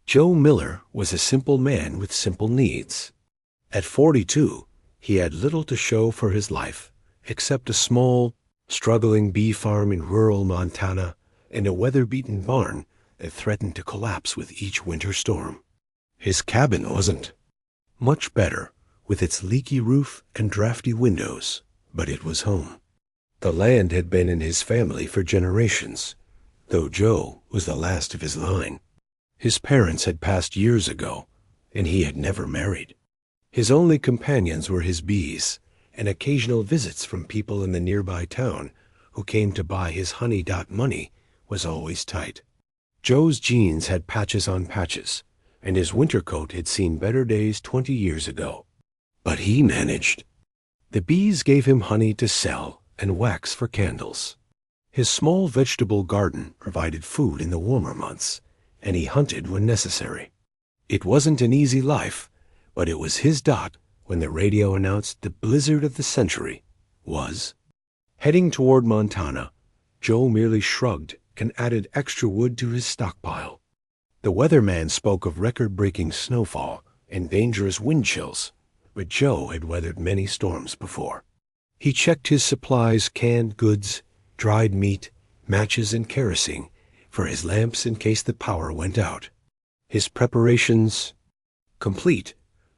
Joe Miller was a simple man with simple needs. At 42, he had little to show for his life, except a small, struggling bee farm in rural Montana and a weather-beaten barn that threatened to collapse with each winter storm. His cabin wasn't much better, with its leaky roof and drafty windows, but it was home. The land had been in his family for generations, though Joe was the last of his line. His parents had passed years ago, and he had never married. His only companions were his bees, and occasional visits from people in the nearby town who came to buy his honey. Money was always tight. Joe's jeans had patches on patches, and his winter coat had seen better days 20 years ago. But he managed. The bees gave him honey to sell and wax for candles. His small vegetable garden provided food in the warmer months, and he hunted when necessary. It wasn't an easy life, but it was his dot when the radio announced the blizzard of the century was. Heading toward Montana, Joe merely shrugged and added extra wood to his stockpile. The weatherman spoke of record-breaking snowfall and dangerous wind chills, but Joe had weathered many storms before. He checked his supplies, canned goods, dried meat, matches, and kerosene for his lamps in case the power went out. His preparations complete,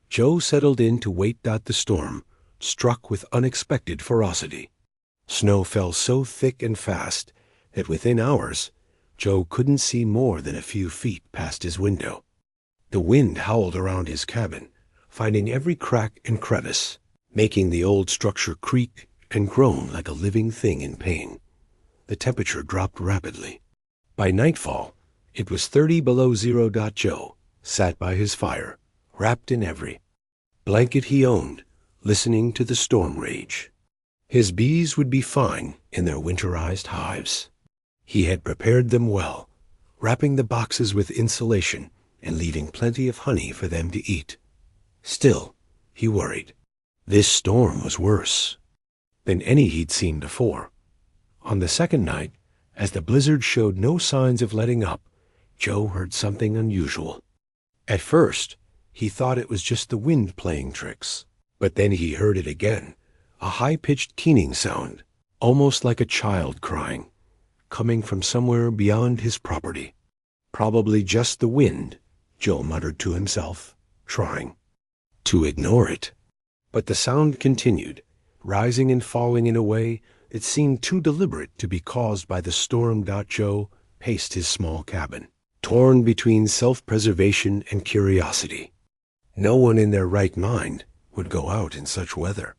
Joe settled in to wait. The storm struck with unexpected ferocity. Snow fell so thick and fast that within hours, Joe couldn't see more than a few feet past his window. The wind howled around his cabin, finding every crack and crevice, making the old structure creak and groan like a living thing in pain. The temperature dropped rapidly. By nightfall, it was 30 below zero. Joe sat by his fire, wrapped in every blanket he owned, listening to the storm rage. His bees would be fine in their winterized hives. He had prepared them well, wrapping the boxes with insulation and leaving plenty of honey for them to eat. Still, he worried. This storm was worse than any he'd seen before. On the second night, as the blizzard showed no signs of letting up, Joe heard something unusual. At first, he thought it was just the wind playing tricks, but then he heard it again, a high-pitched keening sound, almost like a child crying, coming from somewhere beyond his property. Probably just the wind, Joe muttered to himself, trying to ignore it. But the sound continued, rising and falling in a way that seemed too deliberate to be caused by the storm. Joe paced his small cabin, torn between self-preservation and curiosity. No one in their right mind would go out in such weather.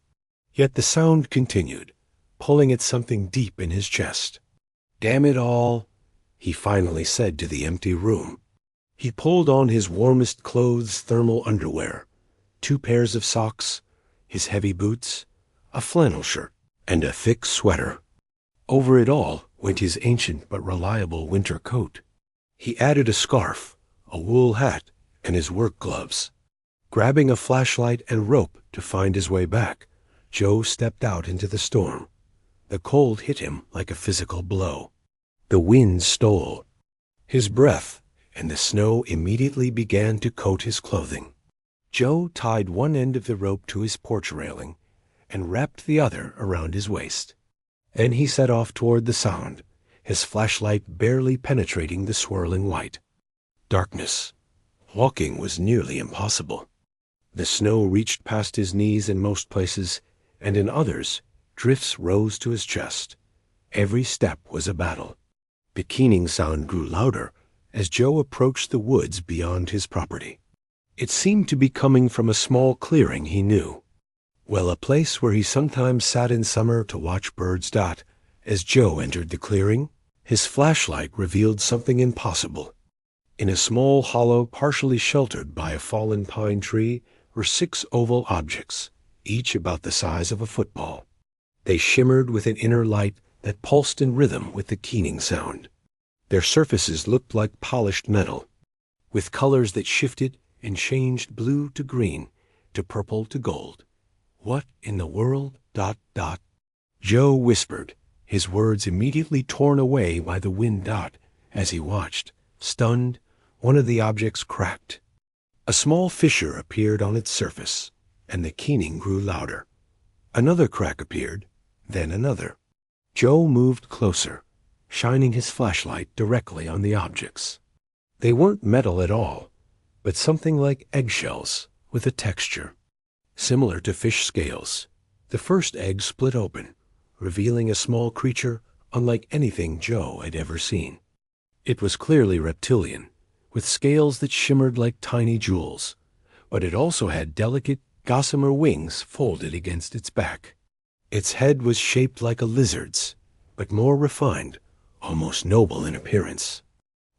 Yet the sound continued, pulling at something deep in his chest. "Damn it all," he finally said to the empty room. He pulled on his warmest clothes, thermal underwear, 2 pairs of socks, his heavy boots, a flannel shirt, and a thick sweater. Over it all went his ancient but reliable winter coat. He added a scarf, a wool hat, and his work gloves. Grabbing a flashlight and rope to find his way back, Joe stepped out into the storm. The cold hit him like a physical blow. The wind stole his breath, and the snow immediately began to coat his clothing. Joe tied one end of the rope to his porch railing and wrapped the other around his waist. Then he set off toward the sound, his flashlight barely penetrating the swirling white. Darkness. Walking was nearly impossible. The snow reached past his knees in most places, and in others, drifts rose to his chest. Every step was a battle. The keening sound grew louder as Joe approached the woods beyond his property. It seemed to be coming from a small clearing he knew. Well, a place where he sometimes sat in summer to watch birds. As Joe entered the clearing, his flashlight revealed something impossible. In a small hollow partially sheltered by a fallen pine tree were 6 oval objects, each about the size of a football. They shimmered with an inner light that pulsed in rhythm with the keening sound. Their surfaces looked like polished metal, with colors that shifted and changed blue to green, to purple to gold. "What in the world? Joe whispered, his words immediately torn away by the wind. As he watched, stunned, one of the objects cracked. A small fissure appeared on its surface, and the keening grew louder. Another crack appeared, then another. Joe moved closer, shining his flashlight directly on the objects. They weren't metal at all, but something like eggshells with a texture. Similar to fish scales, the first egg split open, revealing a small creature unlike anything Joe had ever seen. It was clearly reptilian, with scales that shimmered like tiny jewels, but it also had delicate, gossamer wings folded against its back. Its head was shaped like a lizard's, but more refined, almost noble in appearance.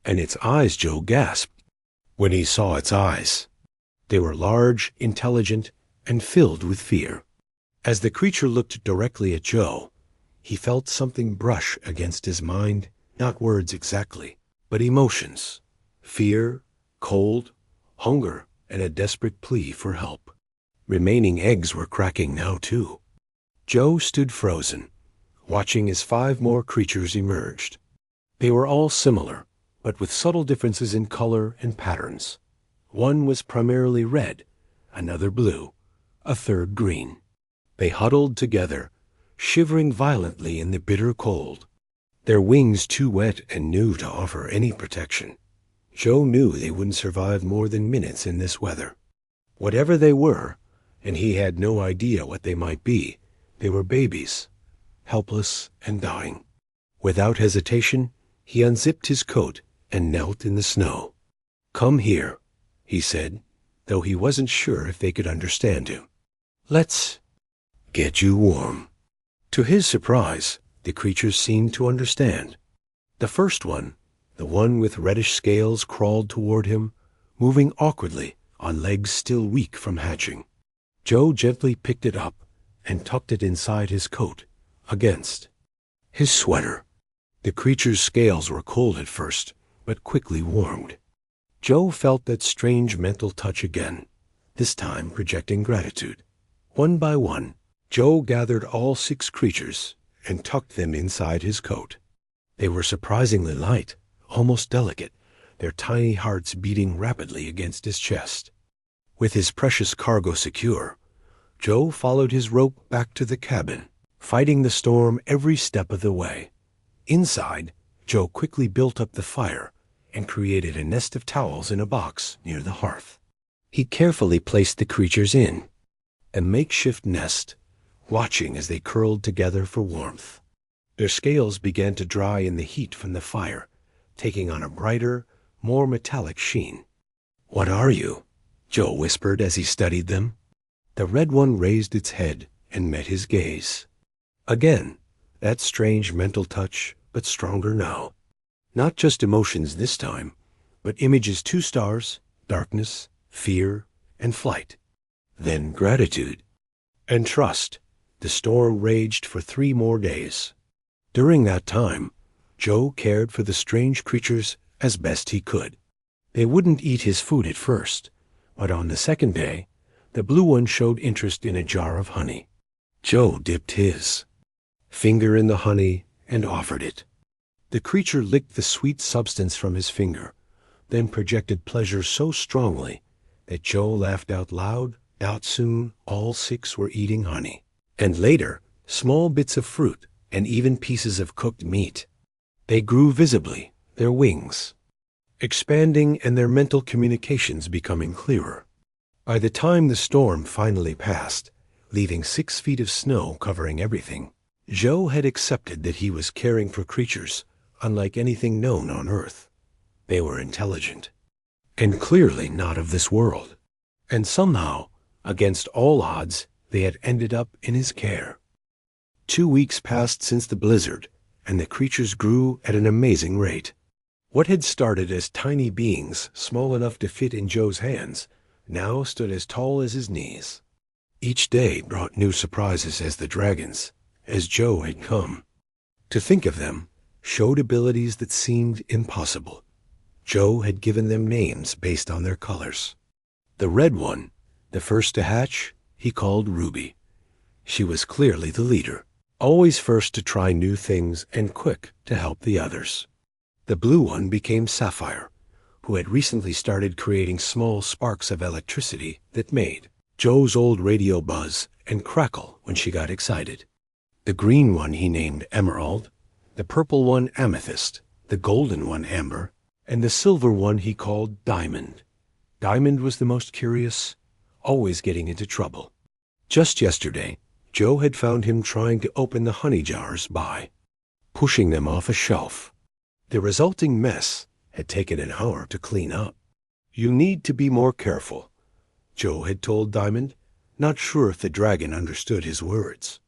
And its eyes, Joe gasped when he saw its eyes. They were large, intelligent, and filled with fear. As the creature looked directly at Joe, he felt something brush against his mind, not words exactly, but emotions. Fear, cold, hunger, and a desperate plea for help. Remaining eggs were cracking now, too. Joe stood frozen, watching as 5 more creatures emerged. They were all similar, but with subtle differences in color and patterns. One was primarily red, another blue, a third green. They huddled together, shivering violently in the bitter cold, their wings too wet and new to offer any protection. Joe knew they wouldn't survive more than minutes in this weather. Whatever they were, and he had no idea what they might be, they were babies, helpless and dying. Without hesitation, he unzipped his coat and knelt in the snow. "Come here," he said, though he wasn't sure if they could understand him. "Let's get you warm." To his surprise, the creatures seemed to understand. The first one, the one with reddish scales, crawled toward him, moving awkwardly on legs still weak from hatching. Joe gently picked it up and tucked it inside his coat, against his sweater. The creature's scales were cold at first, but quickly warmed. Joe felt that strange mental touch again, this time projecting gratitude. One by one, Joe gathered all 6 creatures and tucked them inside his coat. They were surprisingly light, almost delicate, their tiny hearts beating rapidly against his chest. With his precious cargo secure, Joe followed his rope back to the cabin, fighting the storm every step of the way. Inside, Joe quickly built up the fire and created a nest of towels in a box near the hearth. He carefully placed the creatures in a makeshift nest, watching as they curled together for warmth. Their scales began to dry in the heat from the fire, taking on a brighter, more metallic sheen. "What are you?" Joe whispered as he studied them. The red one raised its head and met his gaze. Again, that strange mental touch, but stronger now. Not just emotions this time, but images: 2 stars, darkness, fear, and flight. Then gratitude and trust. The storm raged for 3 more days. During that time, Joe cared for the strange creatures as best he could. They wouldn't eat his food at first, but on the second day, the blue one showed interest in a jar of honey. Joe dipped his finger in the honey and offered it. The creature licked the sweet substance from his finger, then projected pleasure so strongly that Joe laughed out loud. Out soon, all 6 were eating honey, and later, small bits of fruit and even pieces of cooked meat. They grew visibly, their wings expanding and their mental communications becoming clearer. By the time the storm finally passed, leaving 6 feet of snow covering everything, Joe had accepted that he was caring for creatures unlike anything known on Earth. They were intelligent, and clearly not of this world. And somehow, against all odds, they had ended up in his care. 2 weeks passed since the blizzard, and the creatures grew at an amazing rate. What had started as tiny beings small enough to fit in Joe's hands now stood as tall as his knees. Each day brought new surprises as the dragons, as Joe had come to think of them, showed abilities that seemed impossible. Joe had given them names based on their colors. The red one, the first to hatch, he called Ruby. She was clearly the leader, always first to try new things and quick to help the others. The blue one became Sapphire, who had recently started creating small sparks of electricity that made Joe's old radio buzz and crackle when she got excited. The green one he named Emerald, the purple one Amethyst, the golden one Amber, and the silver one he called Diamond. Diamond was the most curious, always getting into trouble. Just yesterday, Joe had found him trying to open the honey jars by pushing them off a shelf. The resulting mess had taken an hour to clean up. "You need to be more careful," Joe had told Diamond, not sure if the dragon understood his words.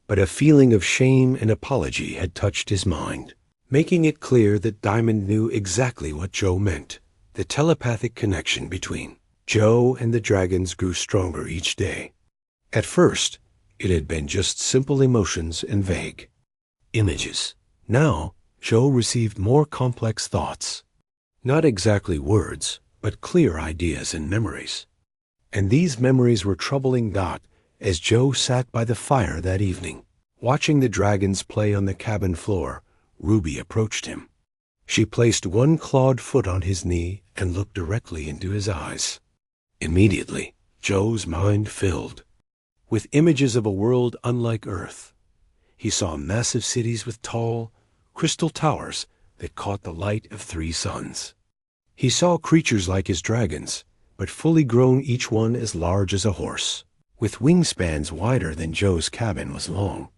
But a feeling of shame and apology had touched his mind, making it clear that Diamond knew exactly what Joe meant. The telepathic connection between Joe and the dragons grew stronger each day. At first, it had been just simple emotions and vague images. Now, Joe received more complex thoughts. Not exactly words, but clear ideas and memories. And these memories were troubling Dot as Joe sat by the fire that evening. Watching the dragons play on the cabin floor, Ruby approached him. She placed one clawed foot on his knee and looked directly into his eyes. Immediately, Joe's mind filled with images of a world unlike Earth. He saw massive cities with tall, crystal towers that caught the light of 3 suns. He saw creatures like his dragons, but fully grown, each one as large as a horse, with wingspans wider than Joe's cabin was long.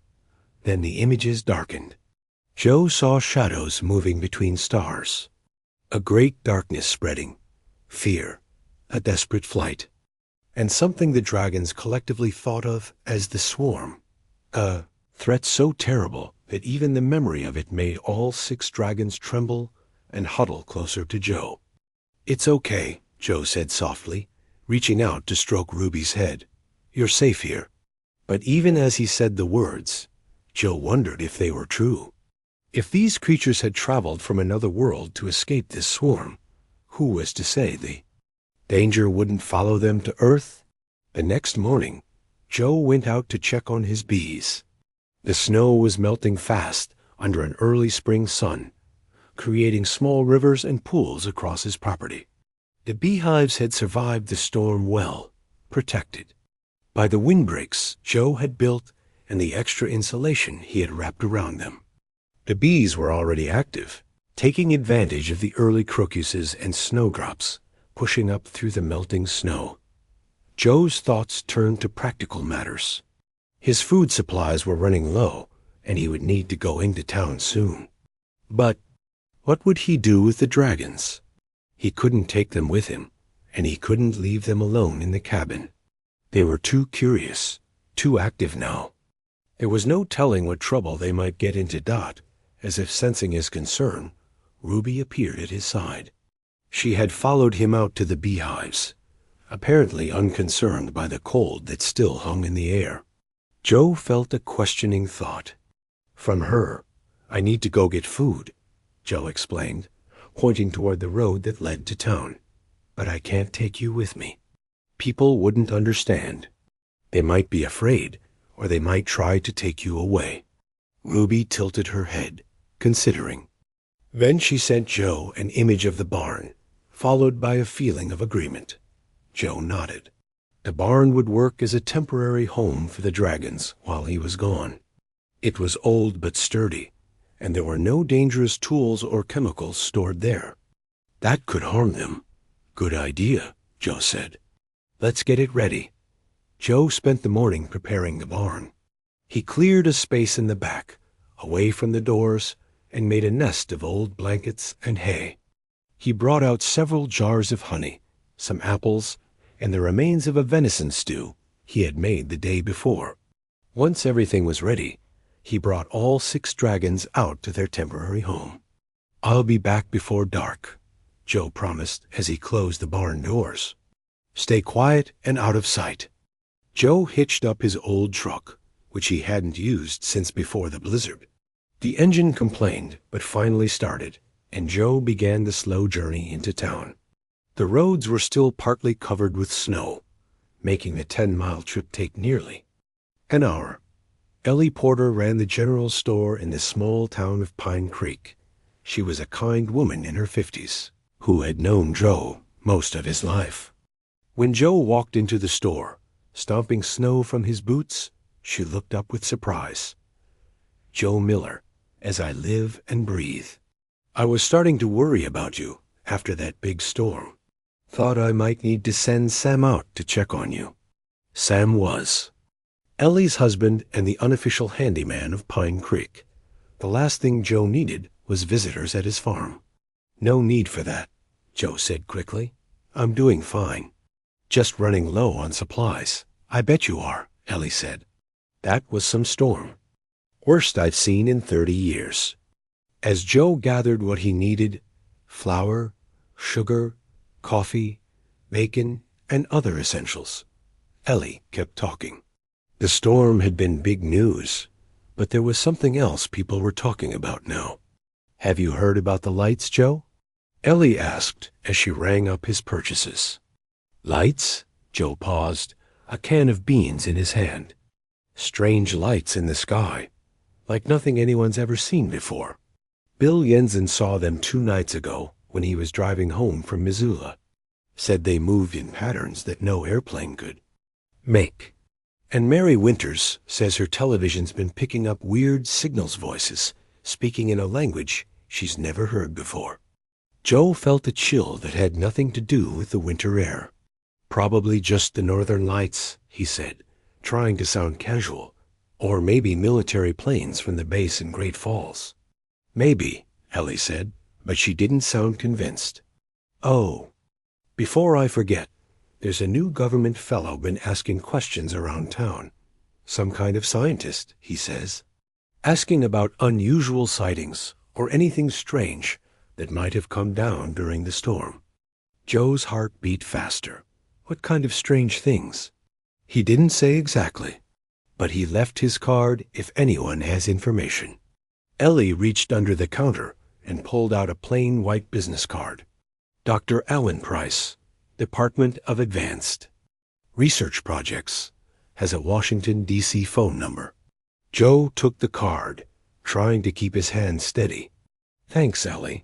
Then the images darkened. Joe saw shadows moving between stars, a great darkness spreading, fear, a desperate flight, and something the dragons collectively thought of as the Swarm, a threat so terrible that even the memory of it made all 6 dragons tremble and huddle closer to Joe. "It's okay," Joe said softly, reaching out to stroke Ruby's head. "You're safe here." But even as he said the words, Joe wondered if they were true. If these creatures had traveled from another world to escape this swarm, who was to say the danger wouldn't follow them to Earth? The next morning, Joe went out to check on his bees. The snow was melting fast under an early spring sun, creating small rivers and pools across his property. The beehives had survived the storm well, protected by the windbreaks Joe had built and the extra insulation he had wrapped around them. The bees were already active, taking advantage of the early crocuses and snowdrops pushing up through the melting snow. Joe's thoughts turned to practical matters. His food supplies were running low, and he would need to go into town soon. But what would he do with the dragons? He couldn't take them with him, and he couldn't leave them alone in the cabin. They were too curious, too active now. There was no telling what trouble they might get into. Dot, as if sensing his concern, Ruby appeared at his side. She had followed him out to the beehives, apparently unconcerned by the cold that still hung in the air. Joe felt a questioning thought. From her, "I need to go get food," Joe explained, pointing toward the road that led to town. "But I can't take you with me. People wouldn't understand. They might be afraid, or they might try to take you away." Ruby tilted her head, considering. Then she sent Joe an image of the barn, followed by a feeling of agreement. Joe nodded. The barn would work as a temporary home for the dragons while he was gone. It was old but sturdy, and there were no dangerous tools or chemicals stored there. That could harm them. "Good idea," Joe said. "Let's get it ready." Joe spent the morning preparing the barn. He cleared a space in the back, away from the doors, and made a nest of old blankets and hay. He brought out several jars of honey, some apples, and the remains of a venison stew he had made the day before. Once everything was ready, he brought all 6 dragons out to their temporary home. "I'll be back before dark," Joe promised as he closed the barn doors. "Stay quiet and out of sight." Joe hitched up his old truck, which he hadn't used since before the blizzard. The engine complained, but finally started, and Joe began the slow journey into town. The roads were still partly covered with snow, making the 10-mile trip take nearly an hour. Ellie Porter ran the general store in the small town of Pine Creek. She was a kind woman in her 50s, who had known Joe most of his life. When Joe walked into the store, stomping snow from his boots, she looked up with surprise. "Joe Miller, as I live and breathe. I was starting to worry about you after that big storm. Thought I might need to send Sam out to check on you." Sam was Ellie's husband and the unofficial handyman of Pine Creek. The last thing Joe needed was visitors at his farm. "No need for that," Joe said quickly. "I'm doing fine. Just running low on supplies." "I bet you are," Ellie said. That was some storm. Worst I've seen in 30 years. As Joe gathered what he needed, flour, sugar, coffee, bacon, and other essentials, Ellie kept talking. The storm had been big news, but there was something else people were talking about now. "Have you heard about the lights, Joe?" Ellie asked as she rang up his purchases. "Lights?" Joe paused, a can of beans in his hand. "Strange lights in the sky, like nothing anyone's ever seen before. Bill Jensen saw them 2 nights ago when he was driving home from Missoula. Said they moved in patterns that no airplane could make. And Mary Winters says her television's been picking up weird signals voices, speaking in a language she's never heard before." Joe felt a chill that had nothing to do with the winter air. "Probably just the northern lights," he said, trying to sound casual. "Or maybe military planes from the base in Great Falls." "Maybe," Ellie said, but she didn't sound convinced. "Oh, before I forget, there's a new government fellow been asking questions around town. Some kind of scientist, he says. Asking about unusual sightings or anything strange that might have come down during the storm." Joe's heart beat faster. What kind of strange things? He didn't say exactly, but he left his card if anyone has information. Ellie reached under the counter and pulled out a plain white business card. "Dr. Alan Price, Department of Advanced Research Projects," has a Washington, D.C. phone number. Joe took the card, trying to keep his hand steady. "Thanks, Ellie.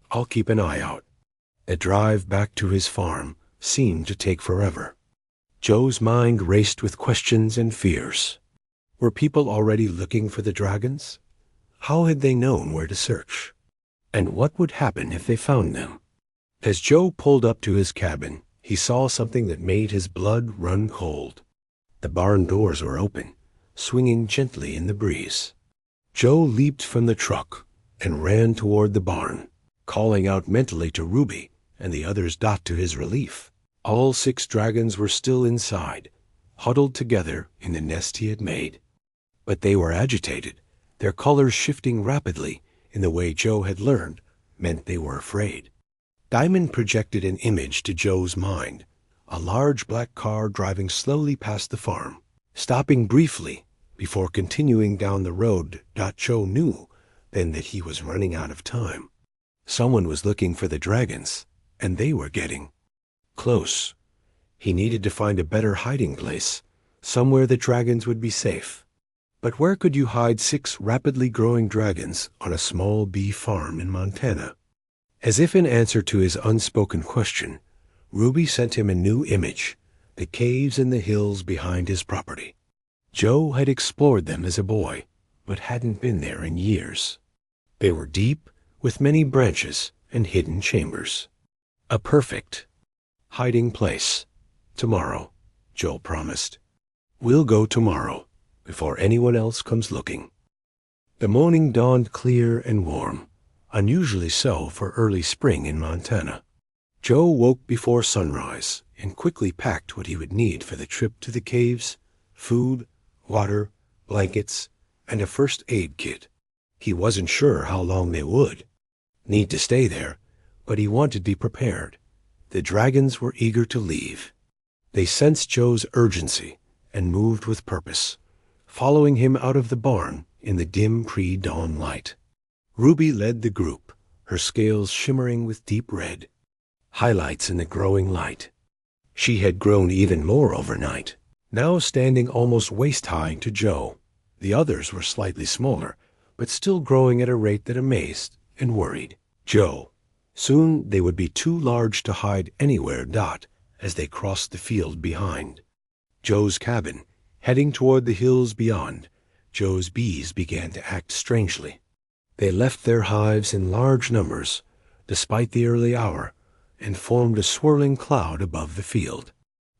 I'll keep an eye out." The drive back to his farm seemed to take forever. Joe's mind raced with questions and fears. Were people already looking for the dragons? How had they known where to search? And what would happen if they found them? As Joe pulled up to his cabin, he saw something that made his blood run cold. The barn doors were open, swinging gently in the breeze. Joe leaped from the truck and ran toward the barn, calling out mentally to Ruby and the others. To his relief, all 6 dragons were still inside, huddled together in the nest he had made. But they were agitated, their colors shifting rapidly in the way Joe had learned meant they were afraid. Diamond projected an image to Joe's mind, a large black car driving slowly past the farm, stopping briefly before continuing down the road. Joe knew then that he was running out of time. Someone was looking for the dragons, and they were getting close. He needed to find a better hiding place, somewhere the dragons would be safe. But where could you hide 6 rapidly growing dragons on a small bee farm in Montana? As if in answer to his unspoken question, Ruby sent him a new image, the caves in the hills behind his property. Joe had explored them as a boy, but hadn't been there in years. They were deep, with many branches and hidden chambers. A perfect hiding place. "Tomorrow," Joe promised. "We'll go tomorrow, before anyone else comes looking." The morning dawned clear and warm, unusually so for early spring in Montana. Joe woke before sunrise and quickly packed what he would need for the trip to the caves: food, water, blankets, and a first aid kit. He wasn't sure how long they would need to stay there, but he wanted to be prepared. The dragons were eager to leave. They sensed Joe's urgency and moved with purpose, following him out of the barn in the dim pre-dawn light. Ruby led the group, her scales shimmering with deep red, highlights in the growing light. She had grown even more overnight, now standing almost waist-high to Joe. The others were slightly smaller, but still growing at a rate that amazed and worried Joe. Soon they would be too large to hide anywhere. As they crossed the field behind Joe's cabin, heading toward the hills beyond, Joe's bees began to act strangely. They left their hives in large numbers, despite the early hour, and formed a swirling cloud above the field.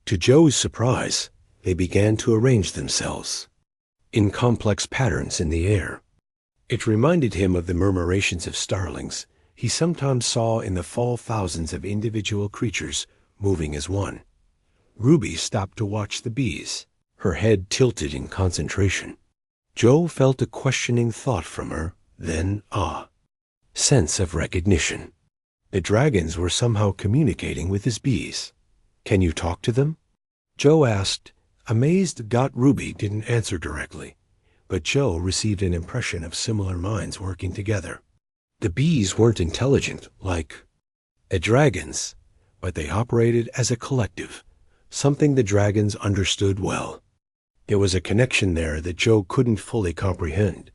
To Joe's surprise, they began to arrange themselves in complex patterns in the air. It reminded him of the murmurations of starlings he sometimes saw in the fall, thousands of individual creatures moving as one. Ruby stopped to watch the bees, her head tilted in concentration. Joe felt a questioning thought from her, then sense of recognition. The dragons were somehow communicating with his bees. "Can you talk to them?" Joe asked, amazed. Ruby didn't answer directly, but Joe received an impression of similar minds working together. The bees weren't intelligent like the dragons, but they operated as a collective, something the dragons understood well. There was a connection there that Joe couldn't fully comprehend.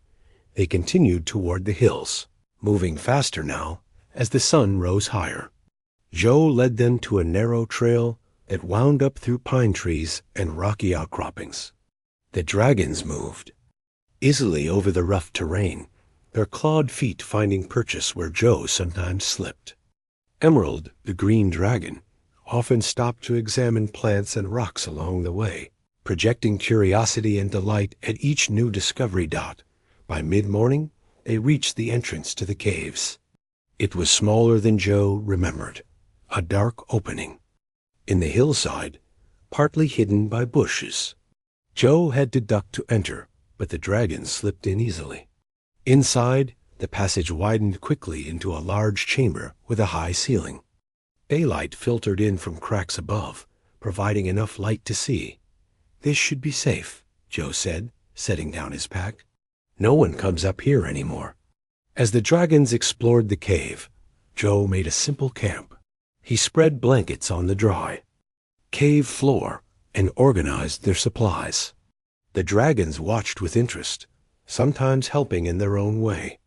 They continued toward the hills, moving faster now as the sun rose higher. Joe led them to a narrow trail that wound up through pine trees and rocky outcroppings. The dragons moved easily over the rough terrain, their clawed feet finding purchase where Joe sometimes slipped. Emerald, the green dragon, often stopped to examine plants and rocks along the way, projecting curiosity and delight at each new discovery. By mid-morning, they reached the entrance to the caves. It was smaller than Joe remembered, a dark opening in the hillside, partly hidden by bushes. Joe had to duck to enter, but the dragons slipped in easily. Inside, the passage widened quickly into a large chamber with a high ceiling. Daylight filtered in from cracks above, providing enough light to see. "This should be safe," Joe said, setting down his pack. "No one comes up here anymore." As the dragons explored the cave, Joe made a simple camp. He spread blankets on the dry cave floor and organized their supplies. The dragons watched with interest, sometimes helping in their own way.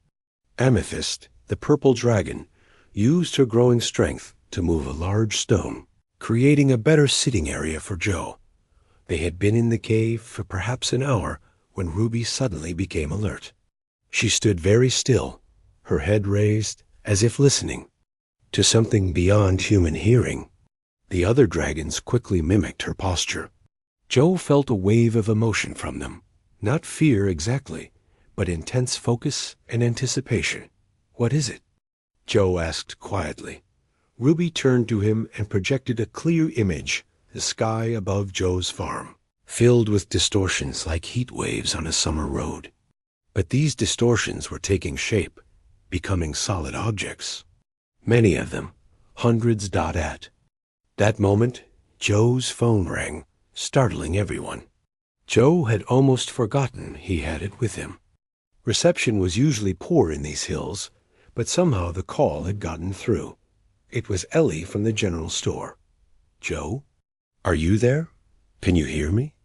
Amethyst, the purple dragon, used her growing strength to move a large stone, creating a better sitting area for Joe. They had been in the cave for perhaps an hour when Ruby suddenly became alert. She stood very still, her head raised, as if listening to something beyond human hearing. The other dragons quickly mimicked her posture. Joe felt a wave of emotion from them, not fear exactly, but intense focus and anticipation. "What is it?" Joe asked quietly. Ruby turned to him and projected a clear image, the sky above Joe's farm, filled with distortions like heat waves on a summer road. But these distortions were taking shape, becoming solid objects. Many of them, hundreds. At that moment, Joe's phone rang, startling everyone. Joe had almost forgotten he had it with him. Reception was usually poor in these hills, but somehow the call had gotten through. It was Ellie from the general store. "Joe? Are you there? Can you hear me?"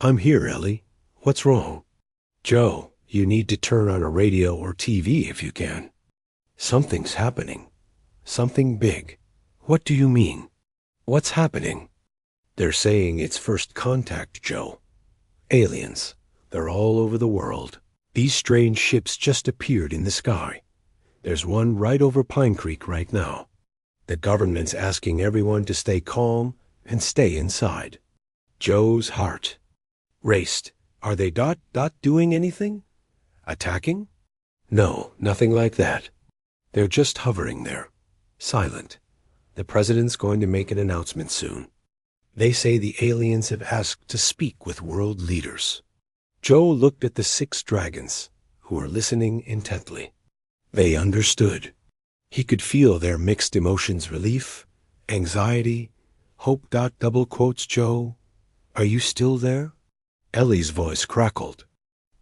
"I'm here, Ellie. What's wrong?" "Joe, you need to turn on a radio or TV if you can. Something's happening. Something big." "What do you mean? What's happening?" "They're saying it's first contact, Joe. Aliens. They're all over the world. These strange ships just appeared in the sky. There's one right over Pine Creek right now. The government's asking everyone to stay calm and stay inside." Joe's heart raced. "Are they doing anything? Attacking?" "No, nothing like that. They're just hovering there, silent. The president's going to make an announcement soon. They say the aliens have asked to speak with world leaders." Joe looked at the 6 dragons, who were listening intently. They understood. He could feel their mixed emotions: relief, anxiety, hope. "Joe, are you still there?" Ellie's voice crackled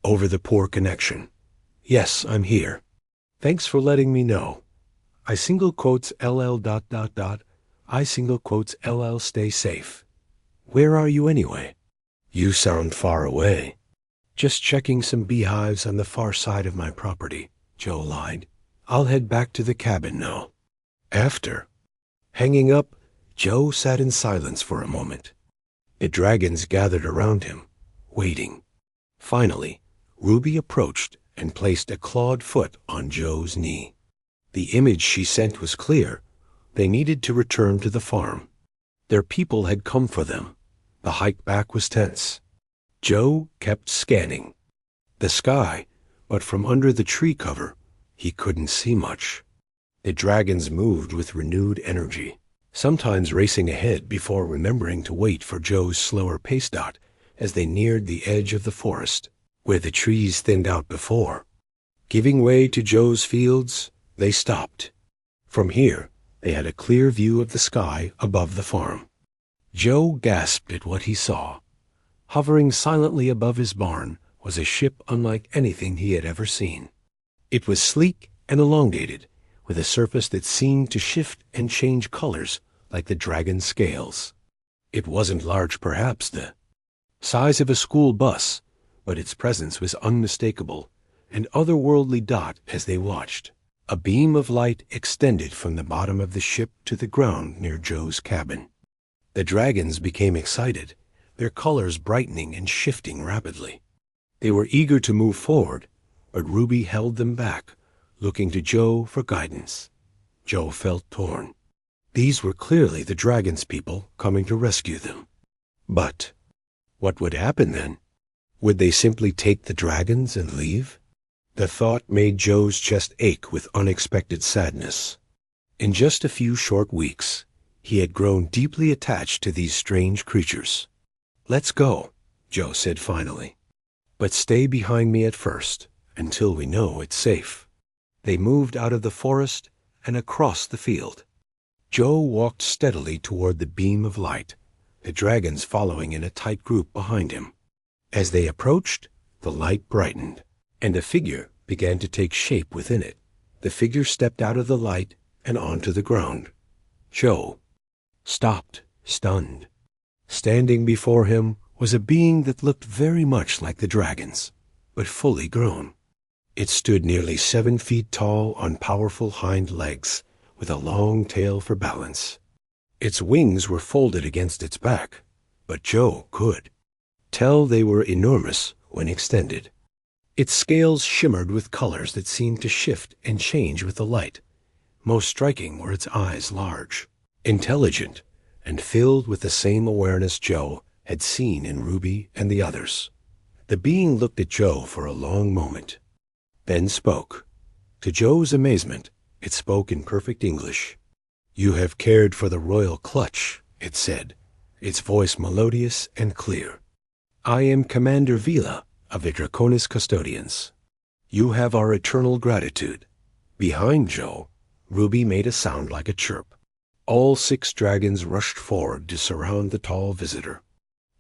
over the poor connection. "Yes, I'm here. Thanks for letting me know. I LL ... I LL stay safe. Where are you anyway?" "You sound far away." "Just checking some beehives on the far side of my property," Joe lied. "I'll head back to the cabin now." After hanging up, Joe sat in silence for a moment. The dragons gathered around him, waiting. Finally, Ruby approached and placed a clawed foot on Joe's knee. The image she sent was clear. They needed to return to the farm. Their people had come for them. The hike back was tense. Joe kept scanning the sky, but from under the tree cover, he couldn't see much. The dragons moved with renewed energy, sometimes racing ahead before remembering to wait for Joe's slower pace dot as they neared the edge of the forest, where the trees thinned out before. Giving way to Joe's fields, they stopped. From here, they had a clear view of the sky above the farm. Joe gasped at what he saw. Hovering silently above his barn was a ship unlike anything he had ever seen. It was sleek and elongated, with a surface that seemed to shift and change colors like the dragon's scales. It wasn't large, perhaps the size of a school bus, but its presence was unmistakable, an otherworldly dot as they watched. A beam of light extended from the bottom of the ship to the ground near Joe's cabin. The dragons became excited, their colors brightening and shifting rapidly. They were eager to move forward, but Ruby held them back, looking to Joe for guidance. Joe felt torn. These were clearly the dragons' people coming to rescue them. But what would happen then? Would they simply take the dragons and leave? The thought made Joe's chest ache with unexpected sadness. In just a few short weeks, he had grown deeply attached to these strange creatures. "Let's go," Joe said finally. "But stay behind me at first, until we know it's safe." They moved out of the forest and across the field. Joe walked steadily toward the beam of light, the dragons following in a tight group behind him. As they approached, the light brightened, and a figure began to take shape within it. The figure stepped out of the light and onto the ground. Joe stopped, stunned. Standing before him was a being that looked very much like the dragons, but fully grown. It stood nearly 7 feet tall on powerful hind legs, with a long tail for balance. Its wings were folded against its back, but Joe could tell they were enormous when extended. Its scales shimmered with colors that seemed to shift and change with the light. Most striking were its eyes, large, intelligent, and filled with the same awareness Joe had seen in Ruby and the others. The being looked at Joe for a long moment, then spoke. To Joe's amazement, it spoke in perfect English. "You have cared for the royal clutch," it said, its voice melodious and clear. "I am Commander Vila of the Draconis Custodians. You have our eternal gratitude." Behind Joe, Ruby made a sound like a chirp. All 6 dragons rushed forward to surround the tall visitor.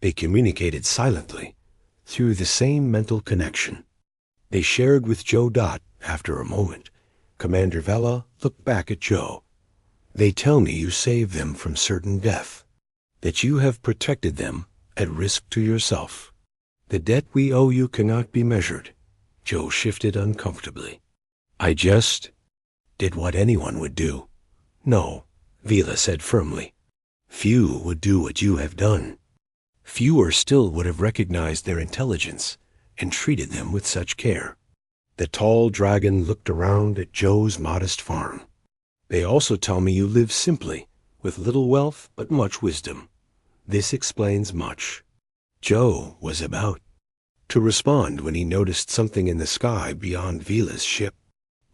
They communicated silently, through the same mental connection. They shared with Joe. After a moment, Commander Vela looked back at Joe. "They tell me you saved them from certain death, that you have protected them at risk to yourself. The debt we owe you cannot be measured." Joe shifted uncomfortably. "I just did what anyone would do." "No," Vila said firmly. "Few would do what you have done. Fewer still would have recognized their intelligence and treated them with such care." The tall dragon looked around at Joe's modest farm. "They also tell me you live simply, with little wealth but much wisdom. This explains much." Joe was about to respond when he noticed something in the sky beyond Vila's ship.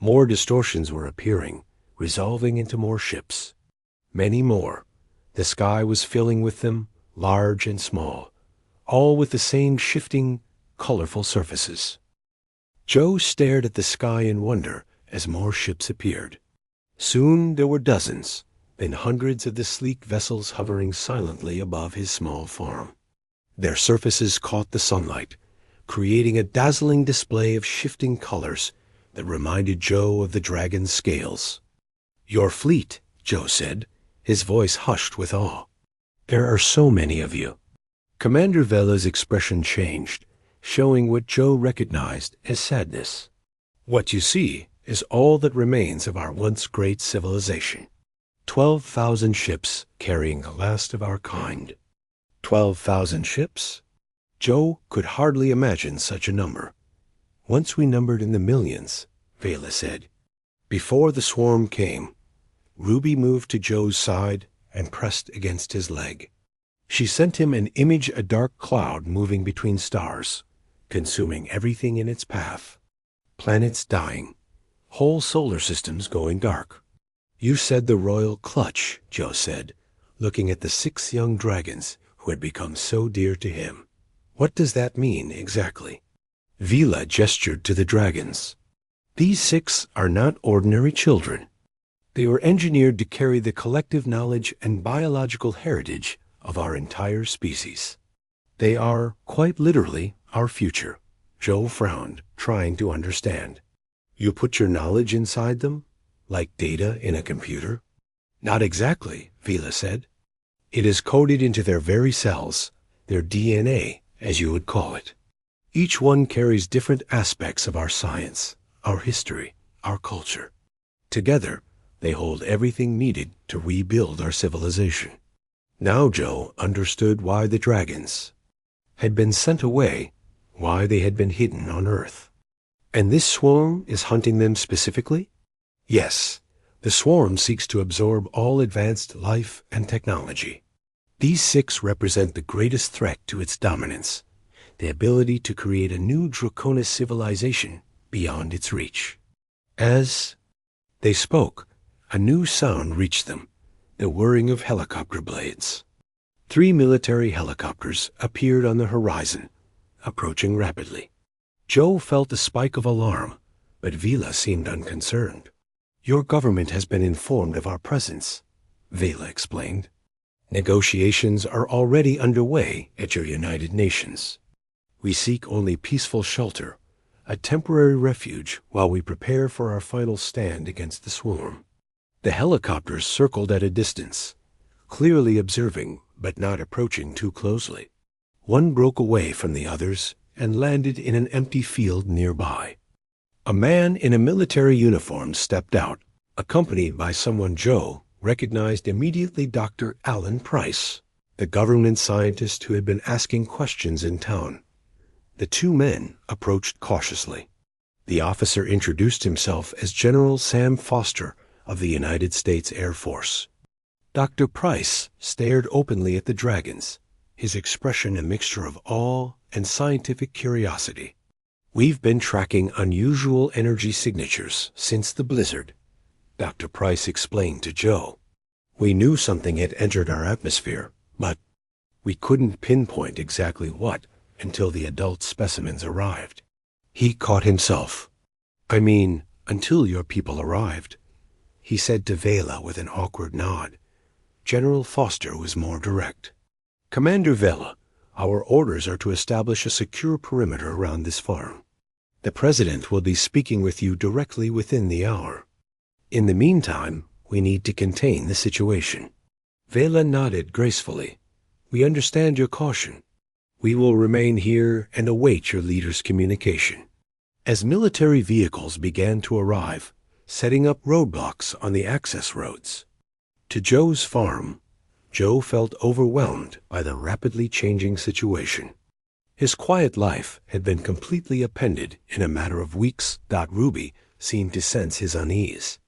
More distortions were appearing, resolving into more ships. Many more. The sky was filling with them, large and small, all with the same shifting, colorful surfaces. Joe stared at the sky in wonder as more ships appeared. Soon there were dozens, then hundreds of the sleek vessels hovering silently above his small farm. Their surfaces caught the sunlight, creating a dazzling display of shifting colors that reminded Joe of the dragon's scales. "Your fleet," Joe said, his voice hushed with awe. "There are so many of you." Commander Vela's expression changed, showing what Joe recognized as sadness. "What you see is all that remains of our once great civilization. 12,000 ships carrying the last of our kind. 12,000 ships? Joe could hardly imagine such a number. Once we numbered in the millions, Vela said. Before the swarm came, Ruby moved to Joe's side and pressed against his leg. She sent him an image, a dark cloud moving between stars, consuming everything in its path. Planets dying, whole solar systems going dark. You said the royal clutch, Joe said, looking at the 6 young dragons who had become so dear to him. What does that mean exactly? Vela gestured to the dragons. These 6 are not ordinary children. They were engineered to carry the collective knowledge and biological heritage of our entire species. They are, quite literally, our future. Joe frowned, trying to understand. You put your knowledge inside them, like data in a computer? Not exactly, Vela said. It is coded into their very cells, their DNA, as you would call it. Each one carries different aspects of our science, our history, our culture. Together, they hold everything needed to rebuild our civilization. Now Joe understood why the dragons had been sent away, why they had been hidden on Earth. And this swarm is hunting them specifically? Yes, the swarm seeks to absorb all advanced life and technology. These 6 represent the greatest threat to its dominance, the ability to create a new Draconis civilization beyond its reach. As they spoke, a new sound reached them, the whirring of helicopter blades. 3 military helicopters appeared on the horizon, approaching rapidly. Joe felt a spike of alarm, but Vela seemed unconcerned. Your government has been informed of our presence, Vela explained. Negotiations are already underway at your United Nations. We seek only peaceful shelter, a temporary refuge while we prepare for our final stand against the swarm. The helicopters circled at a distance, clearly observing but not approaching too closely. One broke away from the others and landed in an empty field nearby. A man in a military uniform stepped out, accompanied by someone Joe recognized immediately: Dr. Alan Price, the government scientist who had been asking questions in town. The 2 men approached cautiously. The officer introduced himself as General Sam Foster of the United States Air Force. Dr. Price stared openly at the dragons, his expression a mixture of awe and scientific curiosity. We've been tracking unusual energy signatures since the blizzard, Dr. Price explained to Joe. We knew something had entered our atmosphere, but we couldn't pinpoint exactly what until the adult specimens arrived. He caught himself. I mean, until your people arrived, he said to Vela with an awkward nod. General Foster was more direct. Commander Vela, our orders are to establish a secure perimeter around this farm. The President will be speaking with you directly within the hour. In the meantime, we need to contain the situation. Vela nodded gracefully. We understand your caution. We will remain here and await your leader's communication. As military vehicles began to arrive, setting up roadblocks on the access roads to Joe's farm, Joe felt overwhelmed by the rapidly changing situation. His quiet life had been completely upended in a matter of weeks. Ruby seemed to sense his unease.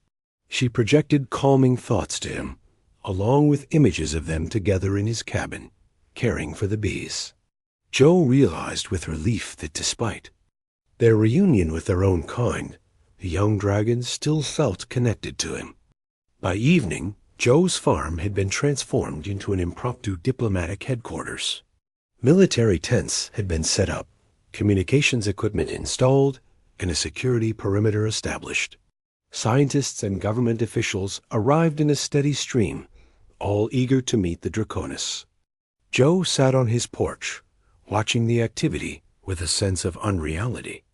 She projected calming thoughts to him, along with images of them together in his cabin, caring for the bees. Joe realized with relief that despite their reunion with their own kind, the young dragons still felt connected to him. By evening, Joe's farm had been transformed into an impromptu diplomatic headquarters. Military tents had been set up, communications equipment installed, and a security perimeter established. Scientists and government officials arrived in a steady stream, all eager to meet the Draconis. Joe sat on his porch, watching the activity with a sense of unreality.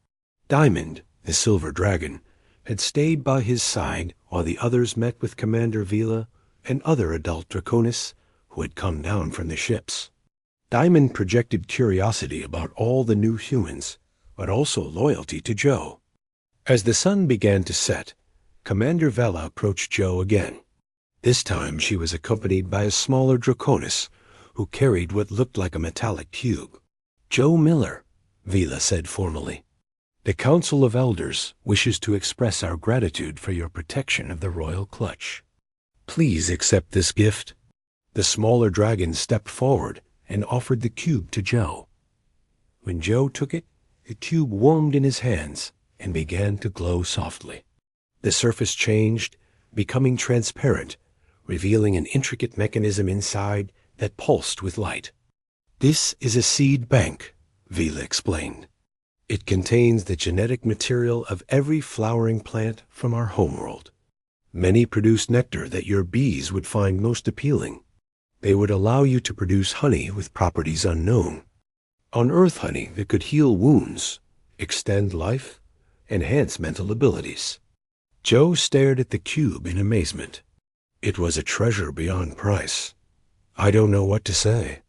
Diamond, the silver dragon, had stayed by his side while the others met with Commander Vela and other adult Draconis who had come down from the ships. Diamond projected curiosity about all the new humans, but also loyalty to Joe. As the sun began to set, Commander Vela approached Joe again. This time she was accompanied by a smaller Draconis, who carried what looked like a metallic cube. "Joe Miller," Vila said formally. "The Council of Elders wishes to express our gratitude for your protection of the royal clutch. Please accept this gift." The smaller dragon stepped forward and offered the cube to Joe. When Joe took it, the cube warmed in his hands and began to glow softly. The surface changed, becoming transparent, revealing an intricate mechanism inside that pulsed with light. "This is a seed bank," Vila explained. "It contains the genetic material of every flowering plant from our homeworld. Many produce nectar that your bees would find most appealing. They would allow you to produce honey with properties unknown. On-Earth honey that could heal wounds, extend life, enhance mental abilities." Joe stared at the cube in amazement. It was a treasure beyond price. "I don't know what to say."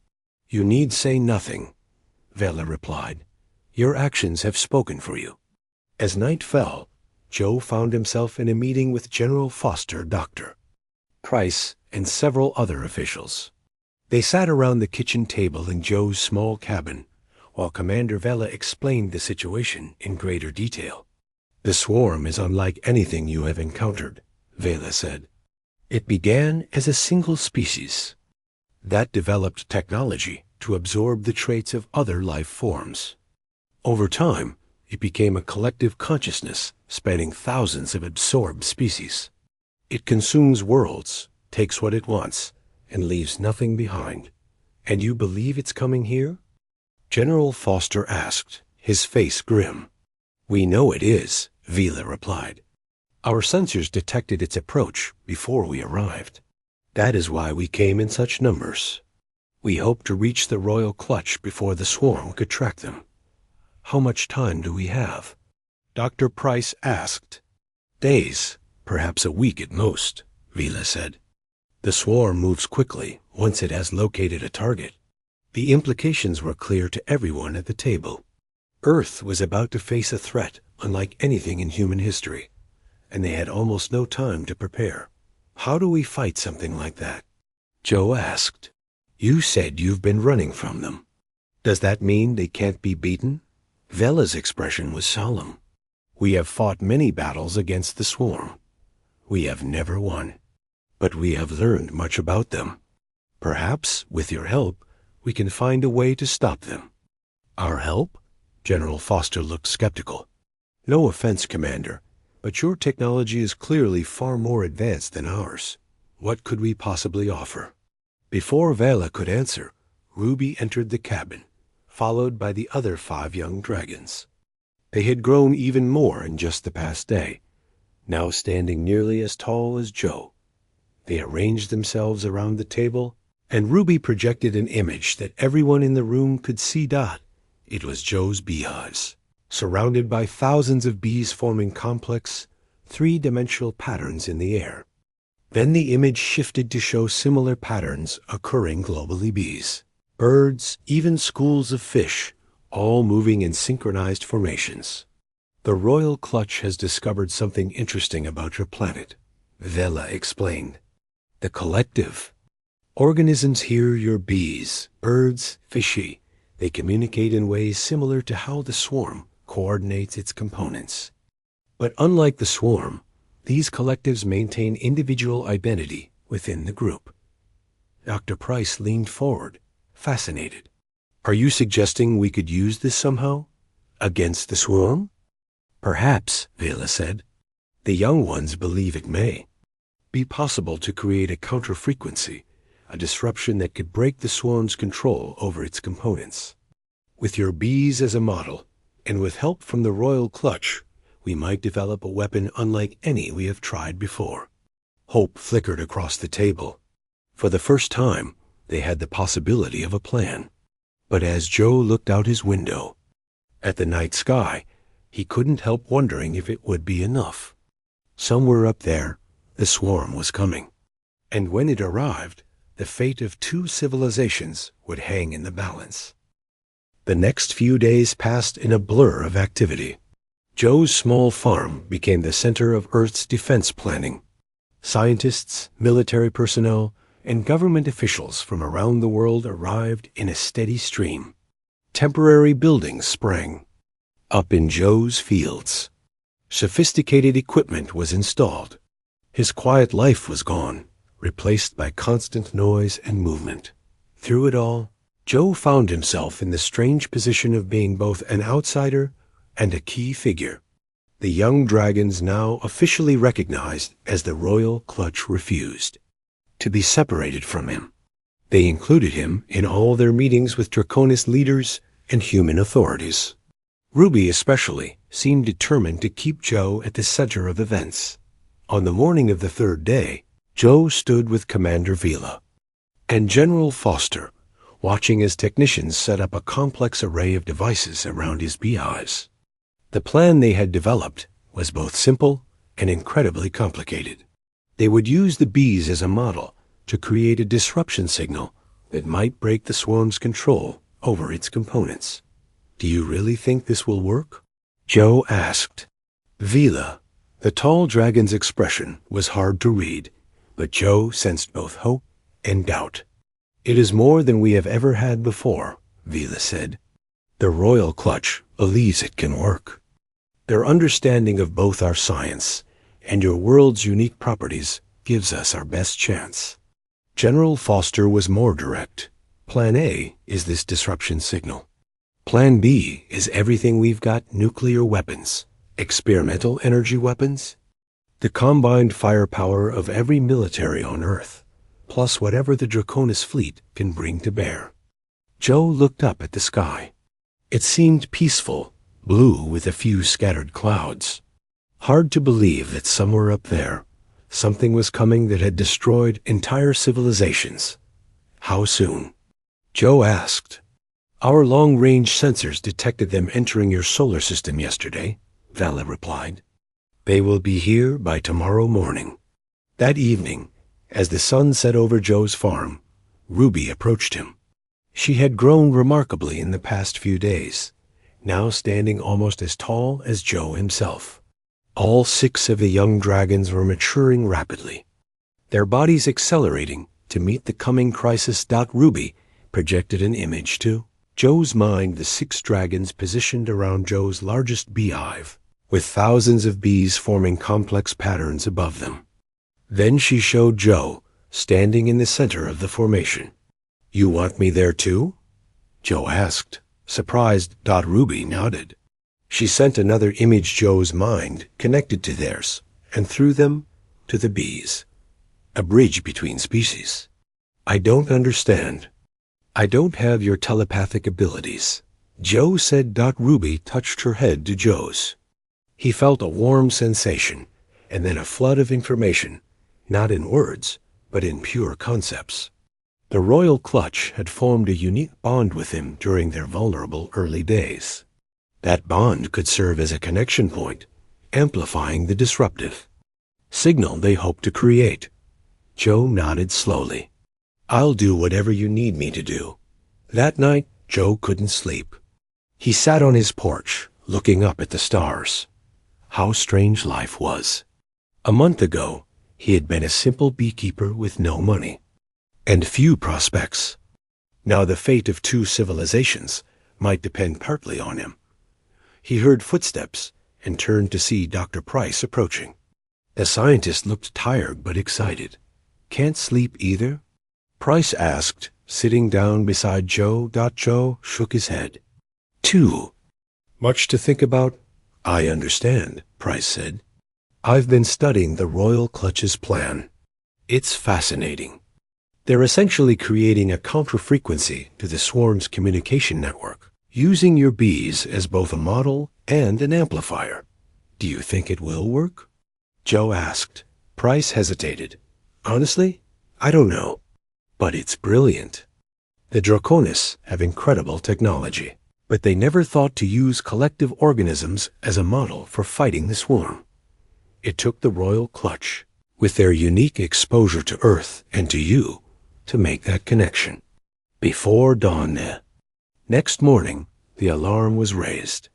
"You need say nothing," Vela replied. "Your actions have spoken for you." As night fell, Joe found himself in a meeting with General Foster, Dr. Price, and several other officials. They sat around the kitchen table in Joe's small cabin, while Commander Vela explained the situation in greater detail. "The swarm is unlike anything you have encountered," Vela said. "It began as a single species that developed technology to absorb the traits of other life forms. Over time, it became a collective consciousness spanning thousands of absorbed species. It consumes worlds, takes what it wants, and leaves nothing behind. And you believe it's coming here?" General Foster asked, his face grim. "We know it is," Vila replied. "Our sensors detected its approach before we arrived. That is why we came in such numbers. We hoped to reach the royal clutch before the swarm could track them." "How much time do we have?" Dr. Price asked. "Days, perhaps a week at most," Vila said. "The swarm moves quickly once it has located a target." The implications were clear to everyone at the table. Earth was about to face a threat unlike anything in human history, and they had almost no time to prepare. "How do we fight something like that?" Joe asked. "You said you've been running from them. Does that mean they can't be beaten?" Vela's expression was solemn. "We have fought many battles against the swarm. We have never won, but we have learned much about them. Perhaps, with your help, we can find a way to stop them." "Our help?" General Foster looked skeptical. "No offense, Commander, but your technology is clearly far more advanced than ours. What could we possibly offer?" Before Vela could answer, Ruby entered the cabin, followed by the other 5 young dragons. They had grown even more in just the past day, now standing nearly as tall as Joe. They arranged themselves around the table, and Ruby projected an image that everyone in the room could see. It was Joe's beehives, surrounded by thousands of bees forming complex, 3-dimensional patterns in the air. Then the image shifted to show similar patterns occurring globally: bees, birds, even schools of fish, all moving in synchronized formations. "The royal clutch has discovered something interesting about your planet," Vela explained. "The collective. Organisms hear your bees, birds, fishy. They communicate in ways similar to how the swarm coordinates its components. But unlike the swarm, these collectives maintain individual identity within the group." Dr. Price leaned forward, fascinated. "Are you suggesting we could use this somehow? Against the swarm?" "Perhaps," Vela said. "The young ones believe it may be possible to create a counter-frequency, a disruption that could break the swarm's control over its components. With your bees as a model, and with help from the royal clutch, we might develop a weapon unlike any we have tried before." Hope flickered across the table. For the first time, they had the possibility of a plan. But as Joe looked out his window at the night sky, he couldn't help wondering if it would be enough. Somewhere up there, the swarm was coming. And when it arrived, the fate of 2 civilizations would hang in the balance. The next few days passed in a blur of activity. Joe's small farm became the center of Earth's defense planning. Scientists, military personnel, and government officials from around the world arrived in a steady stream. Temporary buildings sprang up in Joe's fields. Sophisticated equipment was installed. His quiet life was gone, replaced by constant noise and movement. Through it all, Joe found himself in the strange position of being both an outsider and a key figure. The young dragons now officially recognized as the royal clutch refused to be separated from him. They included him in all their meetings with Draconis leaders and human authorities. Ruby especially seemed determined to keep Joe at the center of events. On the morning of the third day, Joe stood with Commander Vila and General Foster, watching as technicians set up a complex array of devices around his beehives. The plan they had developed was both simple and incredibly complicated. They would use the bees as a model to create a disruption signal that might break the swarm's control over its components. "Do you really think this will work?" Joe asked. Vila, the tall dragon's expression, was hard to read, but Joe sensed both hope and doubt. "It is more than we have ever had before," Vila said. "The royal clutch believes it can work. Their understanding of both our science and your world's unique properties gives us our best chance." General Foster was more direct. "Plan A is this disruption signal. Plan B is everything we've got: nuclear weapons, experimental energy weapons, the combined firepower of every military on Earth, plus whatever the Draconis fleet can bring to bear." Joe looked up at the sky. It seemed peaceful, blue with a few scattered clouds. Hard to believe that somewhere up there, something was coming that had destroyed entire civilizations. How soon? Joe asked. "Our long-range sensors detected them entering your solar system yesterday," Vala replied. "They will be here by tomorrow morning." That evening, as the sun set over Joe's farm, Ruby approached him. She had grown remarkably in the past few days, now standing almost as tall as Joe himself. All 6 of the young dragons were maturing rapidly, their bodies accelerating to meet the coming crisis. Ruby projected an image to Joe's mind: the 6 dragons positioned around Joe's largest beehive, with thousands of bees forming complex patterns above them. Then she showed Joe standing in the center of the formation. "You want me there too?" Joe asked. Surprised, Ruby nodded. She sent another image. Joe's mind connected to theirs, and through them to the bees. A bridge between species. "I don't understand. I don't have your telepathic abilities," Joe said. Ruby touched her head to Joe's. He felt a warm sensation, and then a flood of information, not in words, but in pure concepts. The royal clutch had formed a unique bond with him during their vulnerable early days. That bond could serve as a connection point, amplifying the disruptive signal they hoped to create. Joe nodded slowly. "I'll do whatever you need me to do." That night, Joe couldn't sleep. He sat on his porch, looking up at the stars. How strange life was. A month ago, he had been a simple beekeeper with no money and few prospects. Now the fate of 2 civilizations might depend partly on him. He heard footsteps and turned to see Dr. Price approaching. The scientist looked tired but excited. "Can't sleep either?" Price asked, sitting down beside Joe. Joe shook his head. "Too much to think about?" "I understand," Price said. "I've been studying the Royal Clutch's plan. It's fascinating. They're essentially creating a counter-frequency to the swarm's communication network, using your bees as both a model and an amplifier. Do you think it will work?" Joe asked. Price hesitated. "Honestly, I don't know. But it's brilliant. The Draconis have incredible technology, but they never thought to use collective organisms as a model for fighting the swarm. It took the royal clutch, with their unique exposure to Earth and to you, to make that connection." Before dawn, next morning, the alarm was raised.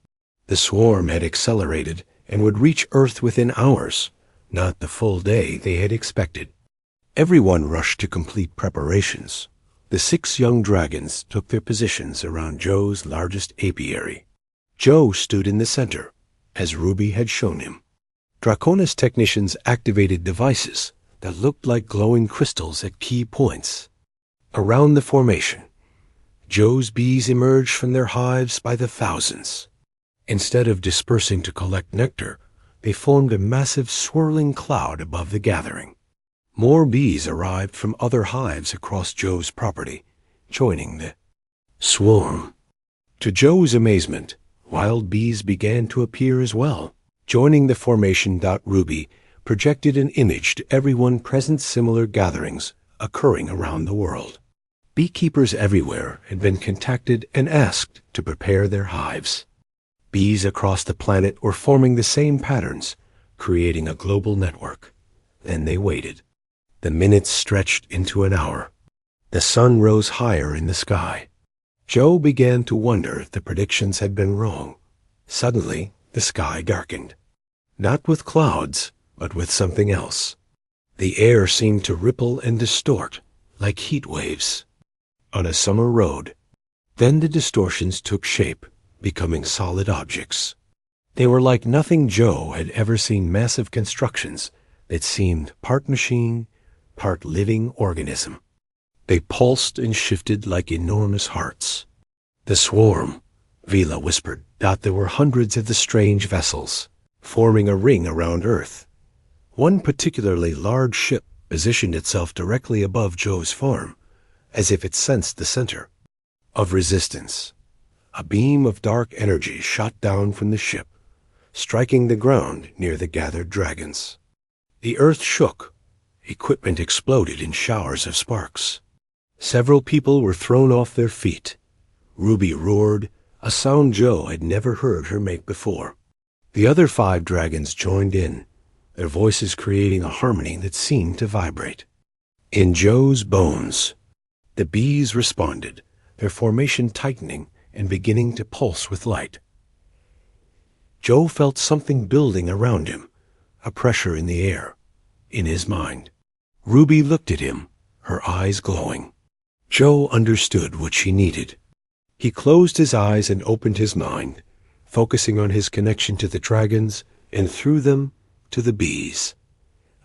The swarm had accelerated and would reach Earth within hours, not the full day they had expected. Everyone rushed to complete preparations. The 6 young dragons took their positions around Joe's largest apiary. Joe stood in the center, as Ruby had shown him. Draconis technicians activated devices that looked like glowing crystals at key points. Around the formation, Joe's bees emerged from their hives by the thousands. Instead of dispersing to collect nectar, they formed a massive swirling cloud above the gathering. More bees arrived from other hives across Joe's property, joining the swarm. To Joe's amazement, wild bees began to appear as well. Joining the formation. Ruby projected an image to everyone present. Similar gatherings occurring around the world. Beekeepers everywhere had been contacted and asked to prepare their hives. Bees across the planet were forming the same patterns, creating a global network. Then they waited. The minutes stretched into an hour. The sun rose higher in the sky. Joe began to wonder if the predictions had been wrong. Suddenly, the sky darkened. Not with clouds, but with something else. The air seemed to ripple and distort, like heat waves on a summer road. Then the distortions took shape, becoming solid objects. They were like nothing Joe had ever seen. Massive constructions that seemed part machine, part living organism. They pulsed and shifted like enormous hearts. The swarm, Vila whispered. There were hundreds of the strange vessels, forming a ring around Earth. One particularly large ship positioned itself directly above Joe's farm, as if it sensed the center of resistance. A beam of dark energy shot down from the ship, striking the ground near the gathered dragons. The earth shook. Equipment exploded in showers of sparks. Several people were thrown off their feet. Ruby roared, a sound Joe had never heard her make before. The other 5 dragons joined in, their voices creating a harmony that seemed to vibrate. In Joe's bones, the bees responded, their formation tightening and beginning to pulse with light. Joe felt something building around him, a pressure in the air, in his mind. Ruby looked at him, her eyes glowing. Joe understood what she needed. He closed his eyes and opened his mind, focusing on his connection to the dragons and through them to the bees.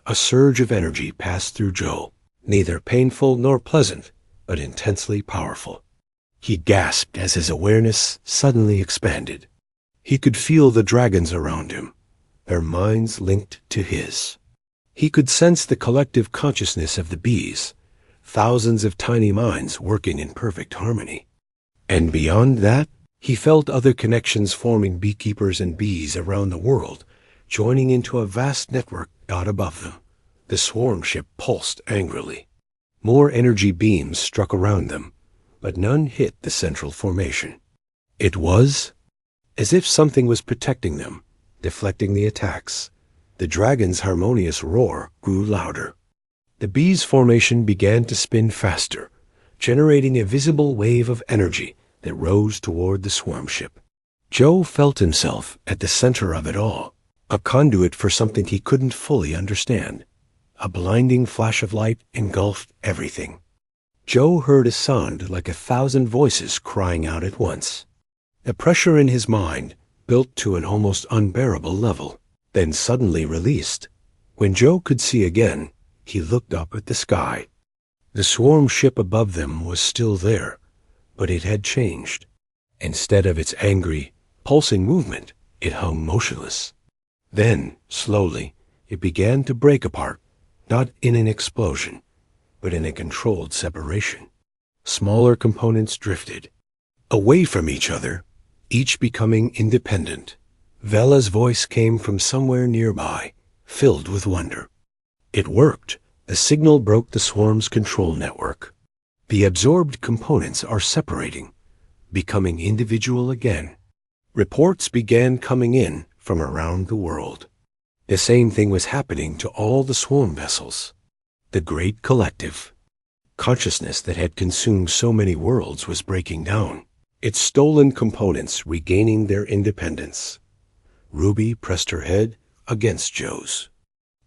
A surge of energy passed through Joe, neither painful nor pleasant, but intensely powerful. He gasped as his awareness suddenly expanded. He could feel the dragons around him, their minds linked to his. He could sense the collective consciousness of the bees, thousands of tiny minds working in perfect harmony. And beyond that, he felt other connections forming, beekeepers and bees around the world, joining into a vast network above them. The swarm ship pulsed angrily. More energy beams struck around them, but none hit the central formation. It was as if something was protecting them, deflecting the attacks. The dragon's harmonious roar grew louder. The bees' formation began to spin faster, generating a visible wave of energy that rose toward the swarm ship. Joe felt himself at the center of it all, a conduit for something he couldn't fully understand. A blinding flash of light engulfed everything. Joe heard a sound like 1,000 voices crying out at once. The pressure in his mind built to an almost unbearable level, then suddenly released. When Joe could see again, he looked up at the sky. The swarm ship above them was still there, but it had changed. Instead of its angry, pulsing movement, it hung motionless. Then, slowly, it began to break apart, not in an explosion, but in a controlled separation. Smaller components drifted away from each other, each becoming independent. Vela's voice came from somewhere nearby, filled with wonder. It worked. The signal broke the swarm's control network. The absorbed components are separating, becoming individual again. Reports began coming in from around the world. The same thing was happening to all the swarm vessels. The great collective consciousness that had consumed so many worlds was breaking down, its stolen components regaining their independence. Ruby pressed her head against Joe's.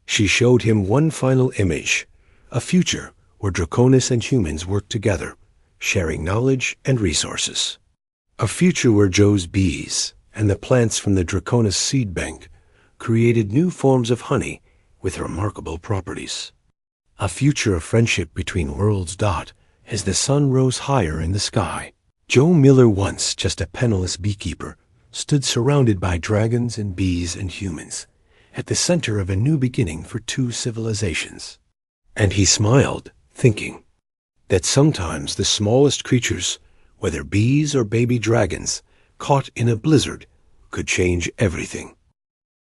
She showed him one final image, a future where Draconis and humans work together, sharing knowledge and resources. A future where Joe's bees and the plants from the Draconis seed bank created new forms of honey with remarkable properties. A future of friendship between worlds. As the sun rose higher in the sky, Joe Miller, once just a penniless beekeeper, stood surrounded by dragons and bees and humans, at the center of a new beginning for two civilizations. And he smiled, thinking that sometimes the smallest creatures, whether bees or baby dragons, caught in a blizzard, could change everything.